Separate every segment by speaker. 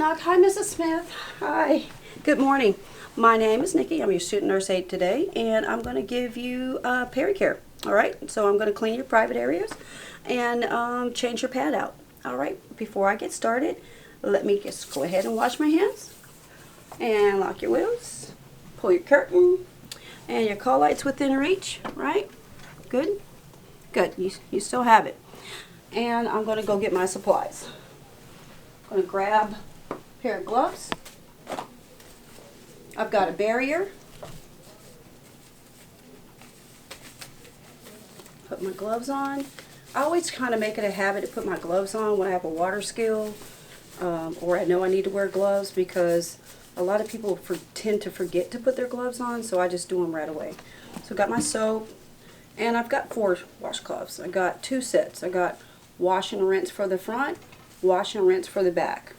Speaker 1: knock. Hi, Mrs. Smith. Hi. Good morning. My name is Nikki. I'm your student nurse aide today, and I'm going to give you Peri care. All right. So I'm going to clean your private areas and change your pad out. All right. Before I get started, let me just go ahead and wash my hands and lock your wheels. Pull your curtain and your call light's within reach. Right. Good. Good. You still have it. And I'm going to go get my supplies. I'm going to grab a pair of gloves. I've got a barrier. Put my gloves on. I always kind of make it a habit to put my gloves on when I have a water skill or I know I need to wear gloves, because a lot of people tend to forget to put their gloves on, so I just do them right away. So I've got my soap, and I've got 4 washcloths. I got 2 sets. I got wash and rinse for the front, wash and rinse for the back.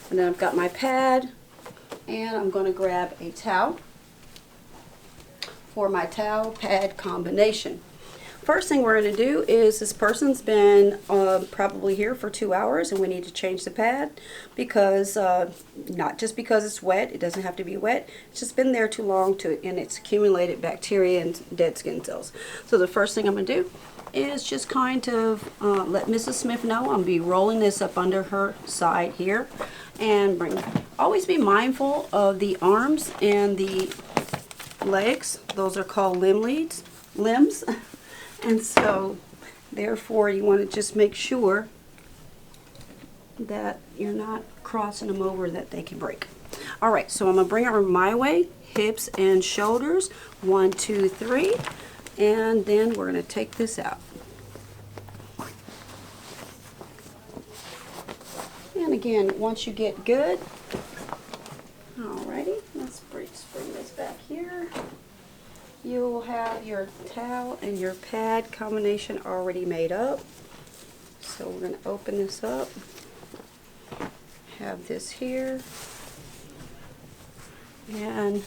Speaker 1: And then I've got my pad, and I'm going to grab a towel for my towel pad combination. First thing we're going to do is, this person's been probably here for 2 hours, and we need to change the pad because, not just because it's wet, it doesn't have to be wet, it's just been there too long and it's accumulated bacteria and dead skin cells. So the first thing I'm going to do is just kind of let Mrs. Smith know I'm going to be rolling this up under her side here, and always be mindful of the arms and the legs. Those are called limbs. And so therefore you want to just make sure that you're not crossing them over that they can break. All right, so I'm going to bring her my way, hips and shoulders, 1, 2, 3, and then we're going to take this out. And again, once you get good, alrighty, let's bring this back here. You'll have your towel and your pad combination already made up. So we're going to open this up, have this here, and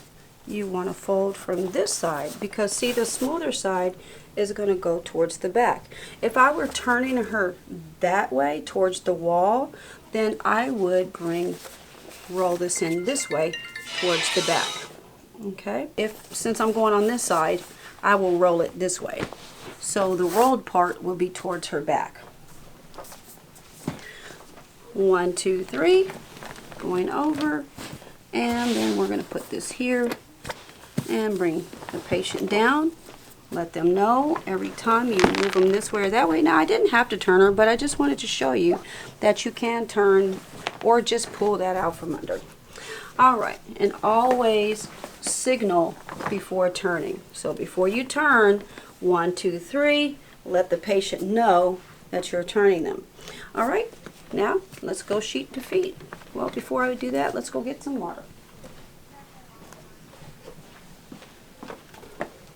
Speaker 1: you want to fold from this side, because see, the smoother side is going to go towards the back. If I were turning her that way towards the wall, then I would roll this in this way towards the back. Okay, since I'm going on this side, I will roll it this way. So the rolled part will be towards her back. 1, 2, 3, going over, and then we're going to put this here and bring the patient down. Let them know every time you move them this way or that way. Now, I didn't have to turn her, but I just wanted to show you that you can turn or just pull that out from under. All right, and always signal before turning. So before you turn, 1, 2, 3, let the patient know that you're turning them. All right, now let's go sheet to feet. Well, before I do that, let's go get some water.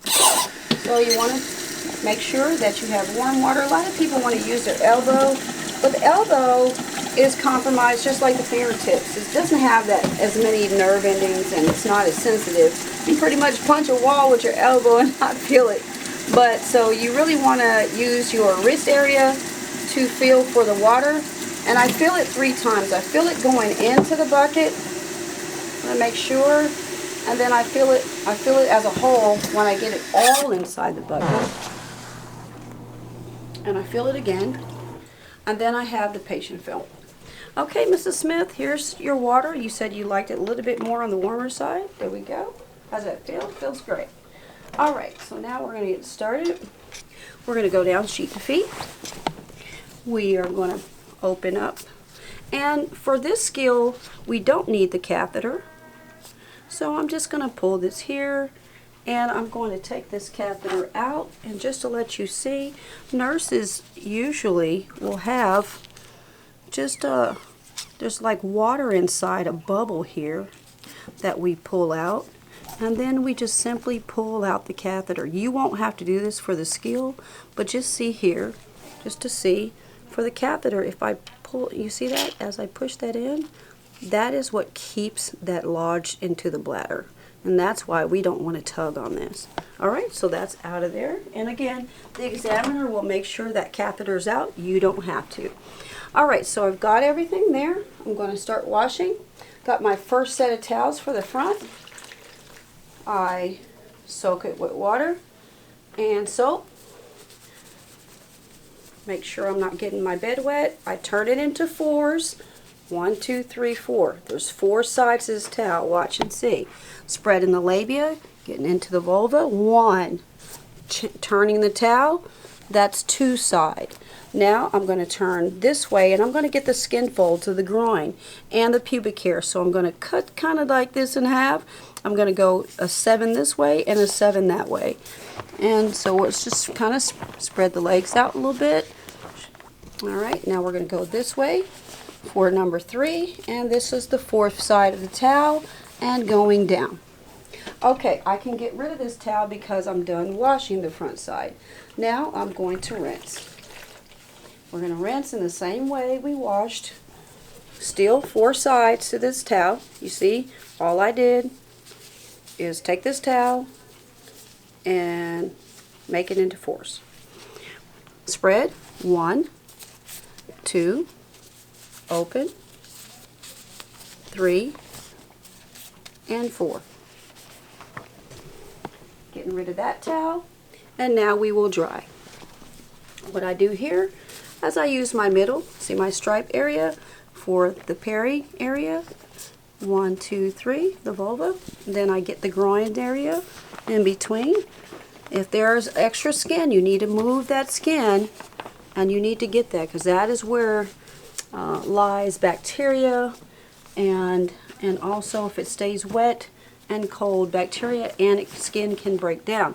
Speaker 1: So you want to make sure that you have warm water. A lot of people want to use their elbow, but the elbow is compromised just like the fingertips. It doesn't have as many nerve endings, and it's not as sensitive. You pretty much punch a wall with your elbow and not feel it. But so you really want to use your wrist area to feel for the water. And I feel it 3 times. I feel it going into the bucket. I'm going to make sure. And then I feel it as a whole when I get it all inside the bucket. And I feel it again. And then I have the patient fill. Okay, Mrs. Smith, here's your water. You said you liked it a little bit more on the warmer side. There we go. How's that feel? Feels great. All right, so now we're going to get started. We're going to go down sheet to feet. We are going to open up. And for this skill, we don't need the catheter. So I'm just going to pull this here, and I'm going to take this catheter out. And just to let you see, nurses usually will have just there's like water inside a bubble here that we pull out, and then we just simply pull out the catheter. You won't have to do this for the skill, but just see here, just to see, for the catheter, if I pull, you see that as I push that in, that is what keeps that lodged into the bladder. And that's why we don't want to tug on this. All right, so that's out of there. And again, the examiner will make sure that catheter's out. You don't have to. All right, so I've got everything there. I'm going to start washing. Got my first set of towels for the front. I soak it with water and soap. Make sure I'm not getting my bed wet. I turn it into fours. 1, 2, 3, 4. There's 4 sides to this towel. Watch and see. Spreading the labia, getting into the vulva. 1. Turning the towel. That's 2 side. Now I'm going to turn this way, and I'm going to get the skin folds of the groin and the pubic hair. So I'm going to cut kind of like this in half. I'm going to go a 7 this way and a 7 that way. And so let's just kind of spread the legs out a little bit. All right, now we're going to go this way for number 3, and this is the 4th side of the towel and going down. Okay, I can get rid of this towel because I'm done washing the front side. Now I'm going to rinse. We're going to rinse in the same way we washed. Still 4 sides to this towel. You see, all I did is take this towel and make it into 4s. Spread 1, 2, open, 3, and 4. Getting rid of that towel, and now we will dry. What I do here is I use my middle, see my stripe area for the Peri area. 1, 2, 3, the vulva. Then I get the groin area in between. If there's extra skin, you need to move that skin, and you need to get that because that is where lies bacteria, and also if it stays wet and cold, bacteria and skin can break down.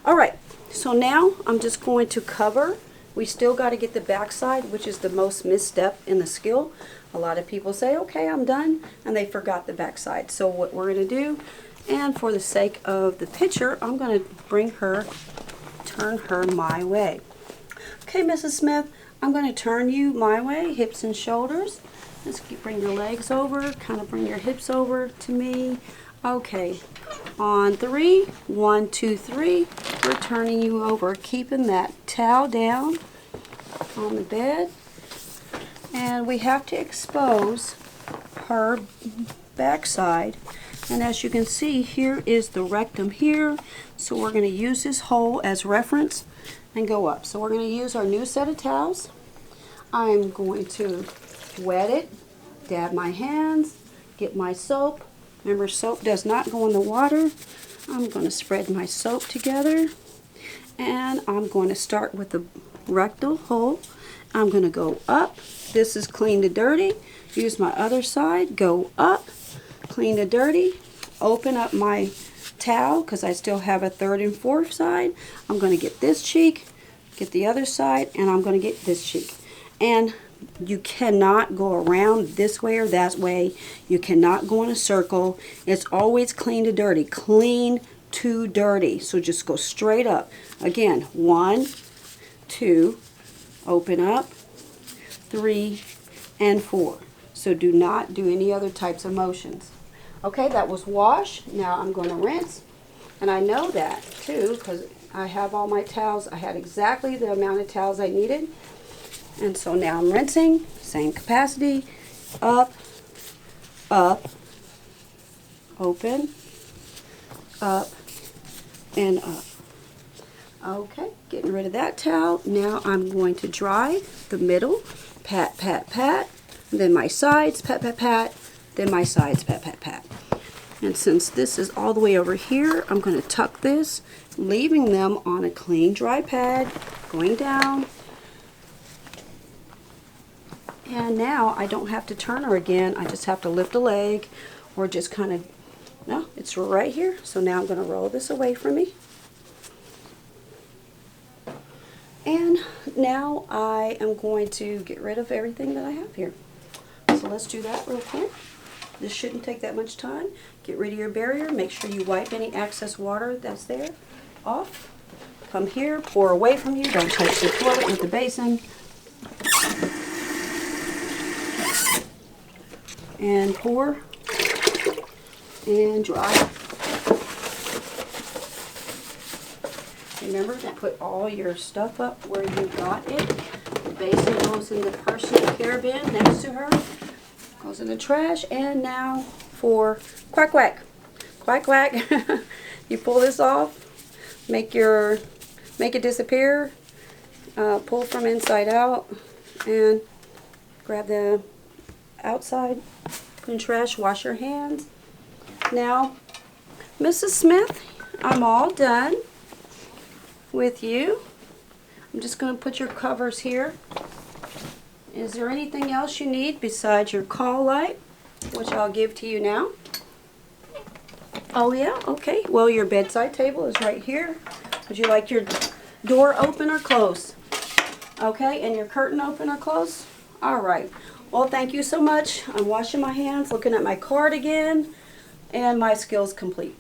Speaker 1: All right, so now I'm just going to cover. We still got to get the back side, which is the most misstep in the skill. A lot of people say, okay, I'm done, and they forgot the back side. So what we're going to do, and for the sake of the picture, I'm going to turn her my way. Okay, Mrs. Smith, I'm going to turn you my way, hips and shoulders. Let's bring your legs over, kind of bring your hips over to me. Okay, on 3, 1, 2, 3, we're turning you over, keeping that towel down on the bed. And we have to expose her backside. And as you can see, here is the rectum here. So we're going to use this hole as reference and go up. So we're going to use our new set of towels. I'm going to wet it, dab my hands, get my soap. Remember, soap does not go in the water. I'm going to spread my soap together, and I'm going to start with the rectal hole. I'm going to go up. This is clean to dirty. Use my other side, go up, clean to dirty, open up my towel because I still have a 3rd and 4th side. I'm going to get this cheek, get the other side, and I'm going to get this cheek. And you cannot go around this way or that way. You cannot go in a circle. It's always clean to dirty. Clean to dirty. So just go straight up. Again, 1, 2, open up, 3, and 4. So do not do any other types of motions. Okay, that was wash. Now I'm going to rinse. And I know that too because I have all my towels. I had exactly the amount of towels I needed. And so now I'm rinsing, same capacity, up, up, open, up, and up. Okay, getting rid of that towel. Now I'm going to dry the middle, pat, pat, pat, then my sides, pat, pat, pat, then my sides, pat, pat, pat. And since this is all the way over here, I'm going to tuck this, leaving them on a clean, dry pad, going down. And now I don't have to turn her again. I just have to lift a leg or just kind of, no, it's right here. So now I'm going to roll this away from me. And now I am going to get rid of everything that I have here. So let's do that real quick. This shouldn't take that much time. Get rid of your barrier. Make sure you wipe any excess water that's there off. Come here, pour away from you. Don't touch the toilet with the basin. And pour and dry. Remember to put all your stuff up where you got it. basin goes in the personal care bin next to her. Goes in the trash. And now for quack quack. Quack quack. You pull this off. Make it disappear. Pull from inside out. And grab the outside. Put in trash. Wash your hands. Now, Mrs. Smith, I'm all done with you. I'm just going to put your covers here. Is there anything else you need besides your call light, which I'll give to you now? Oh yeah, okay. Well, your bedside table is right here. Would you like your door open or closed? Okay, and your curtain open or closed? All right. Well, thank you so much. I'm washing my hands, looking at my card again, and my skills complete.